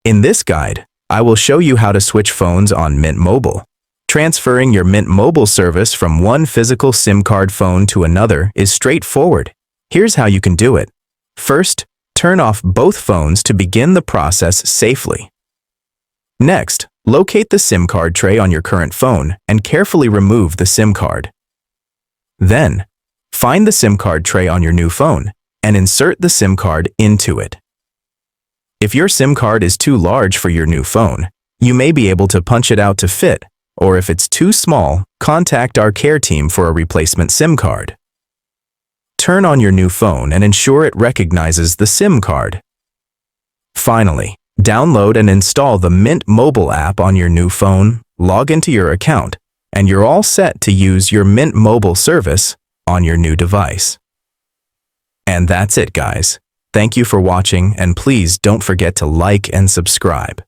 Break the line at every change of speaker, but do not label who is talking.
In this guide, I will show you how to switch phones on Mint Mobile. Transferring your Mint Mobile service from one physical SIM card phone to another is straightforward. Here's how you can do it. First, turn off both phones to begin the process safely. Next, locate the SIM card tray on your current phone and carefully remove the SIM card. Then, find the SIM card tray on your new phone and insert the SIM card into it. If your SIM card is too large for your new phone, you may be able to punch it out to fit, or if it's too small, contact our care team for a replacement SIM card. Turn on your new phone and ensure it recognizes the SIM card. Finally, download and install the Mint Mobile app on your new phone, log into your account, and you're all set to use your Mint Mobile service on your new device. And that's it, guys. Thank you for watching, and please don't forget to like and subscribe.